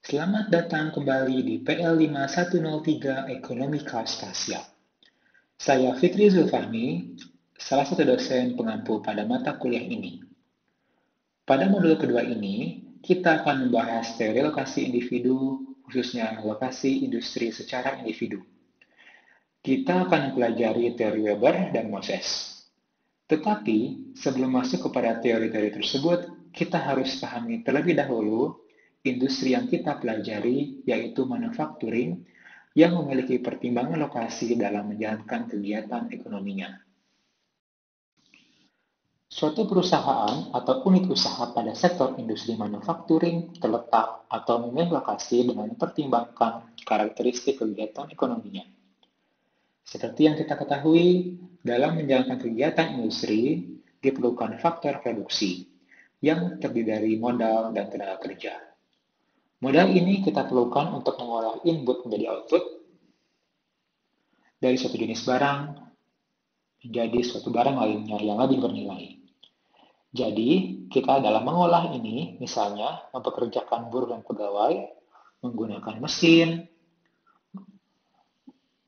Selamat datang kembali di PL5103 Ekonomi Kaus Asia. Saya Fikri Zulfahmi, salah satu dosen pengampu pada mata kuliah ini. Pada modul kedua ini, kita akan membahas teori lokasi individu, khususnya lokasi industri secara individu. Kita akan mempelajari teori Weber dan Moses. Tetapi, sebelum masuk kepada teori-teori tersebut, kita harus pahami terlebih dahulu industri yang kita pelajari, yaitu manufacturing, yang memiliki pertimbangan lokasi dalam menjalankan kegiatan ekonominya. Suatu perusahaan atau unit usaha pada sektor industri manufacturing terletak atau memilih lokasi dengan mempertimbangkan karakteristik kegiatan ekonominya. Seperti yang kita ketahui, dalam menjalankan kegiatan industri, diperlukan faktor produksi, yang terdiri dari modal dan tenaga kerja. Modal ini kita perlukan untuk mengolah input menjadi output dari suatu jenis barang menjadi suatu barang lainnya yang lebih bernilai. Jadi, kita dalam mengolah ini, misalnya mempekerjakan buruh dan pegawai, menggunakan mesin,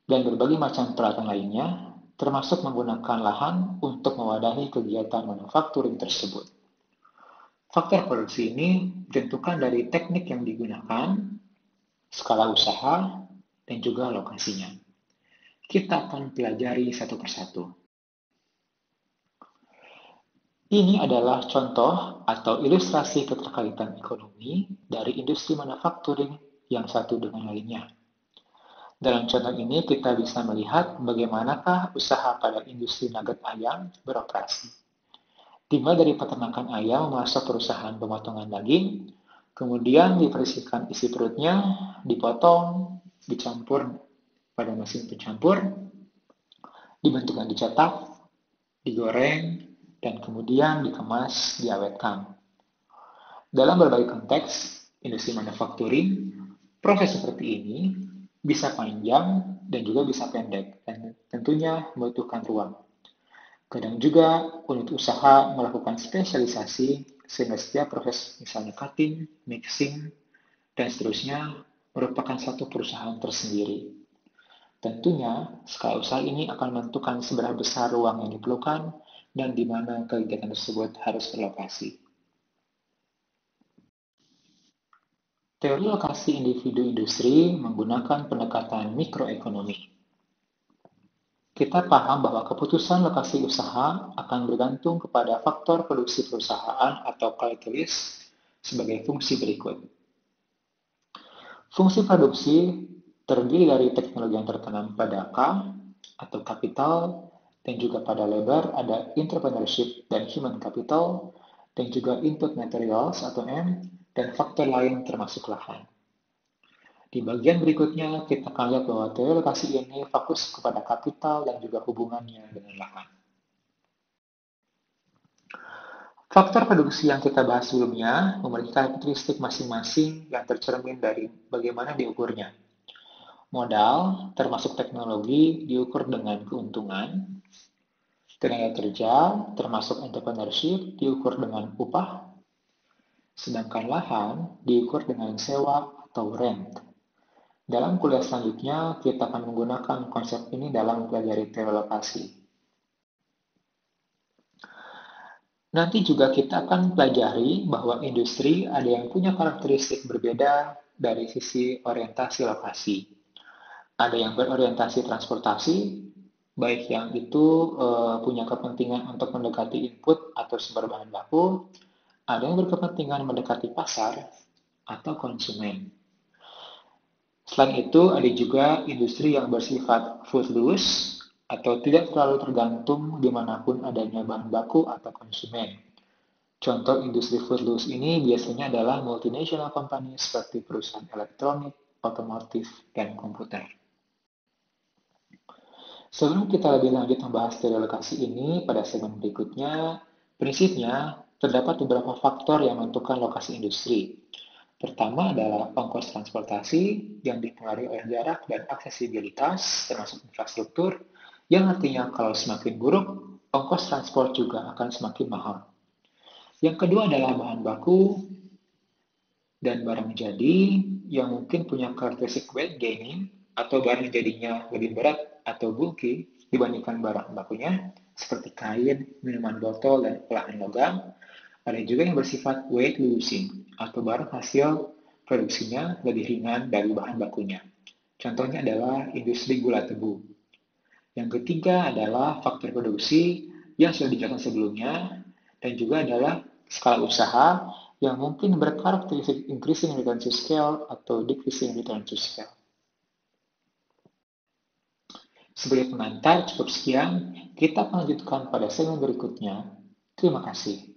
dan berbagai macam peralatan lainnya, termasuk menggunakan lahan untuk mewadahi kegiatan manufakturing tersebut. Faktor produksi ini ditentukan dari teknik yang digunakan, skala usaha, dan juga lokasinya. Kita akan pelajari satu persatu. Ini adalah contoh atau ilustrasi keterkaitan ekonomi dari industri manufakturing yang satu dengan lainnya. Dalam contoh ini kita bisa melihat bagaimanakah usaha pada industri nugget ayam beroperasi. Dimulai dari peternakan ayam masuk perusahaan pemotongan daging, kemudian dibersihkan isi perutnya, dipotong, dicampur pada mesin pencampur, dibentuk dan dicetak, digoreng, dan kemudian dikemas, diawetkan. Dalam berbagai konteks industri manufacturing, proses seperti ini bisa panjang dan juga bisa pendek, dan tentunya membutuhkan ruang. Kadang juga unit usaha melakukan spesialisasi sehingga setiap proses misalnya cutting, mixing, dan seterusnya merupakan satu perusahaan tersendiri. Tentunya, skala usaha ini akan menentukan seberapa besar ruang yang diperlukan dan di mana kegiatan tersebut harus berlokasi. Teori lokasi individu industri menggunakan pendekatan mikroekonomi. Kita paham bahwa keputusan lokasi usaha akan bergantung kepada faktor produksi perusahaan atau catalyst sebagai fungsi berikut. Fungsi produksi terdiri dari teknologi yang tertanam pada K atau kapital, dan juga pada lebar ada entrepreneurship dan human capital, dan juga input materials atau M, dan faktor lain termasuk lahan. Di bagian berikutnya, kita akan lihat bahwa teori lokasi ini fokus kepada kapital dan juga hubungannya dengan lahan. Faktor produksi yang kita bahas sebelumnya memiliki karakteristik masing-masing yang tercermin dari bagaimana diukurnya. Modal, termasuk teknologi, diukur dengan keuntungan. Tenaga kerja, termasuk entrepreneurship, diukur dengan upah. Sedangkan lahan diukur dengan sewa atau rent. Dalam kuliah selanjutnya, kita akan menggunakan konsep ini dalam mempelajari teori lokasi. Nanti juga kita akan pelajari bahwa industri ada yang punya karakteristik berbeda dari sisi orientasi lokasi. Ada yang berorientasi transportasi, baik yang itu punya kepentingan untuk mendekati input atau sumber bahan baku, ada yang berkepentingan mendekati pasar atau konsumen. Selain itu, ada juga industri yang bersifat foodless atau tidak terlalu tergantung dimanapun adanya bahan baku atau konsumen. Contoh industri foodless ini biasanya adalah multinational company seperti perusahaan elektronik, otomotif, dan komputer. Sebelum kita lebih lanjut membahas teori lokasi ini pada segmen berikutnya, prinsipnya terdapat beberapa faktor yang menentukan lokasi industri. Pertama adalah ongkos transportasi yang dipengaruhi oleh jarak dan aksesibilitas termasuk infrastruktur, yang artinya kalau semakin buruk, ongkos transport juga akan semakin mahal. Yang kedua adalah bahan baku dan barang jadi, yang mungkin punya karakteristik weight gaining atau barang jadinya lebih berat atau bulky dibandingkan barang bakunya, seperti kain, minuman botol, dan olahan logam. Ada juga yang bersifat weight losing atau barang hasil produksinya lebih ringan dari bahan bakunya. Contohnya adalah industri gula tebu. Yang ketiga adalah faktor produksi yang sudah dijelaskan sebelumnya, dan juga adalah skala usaha yang mungkin berkarakteristik increasing return to scale atau decreasing return to scale. Sebagai pengantar, cukup sekian. Kita akan lanjutkan pada segmen berikutnya. Terima kasih.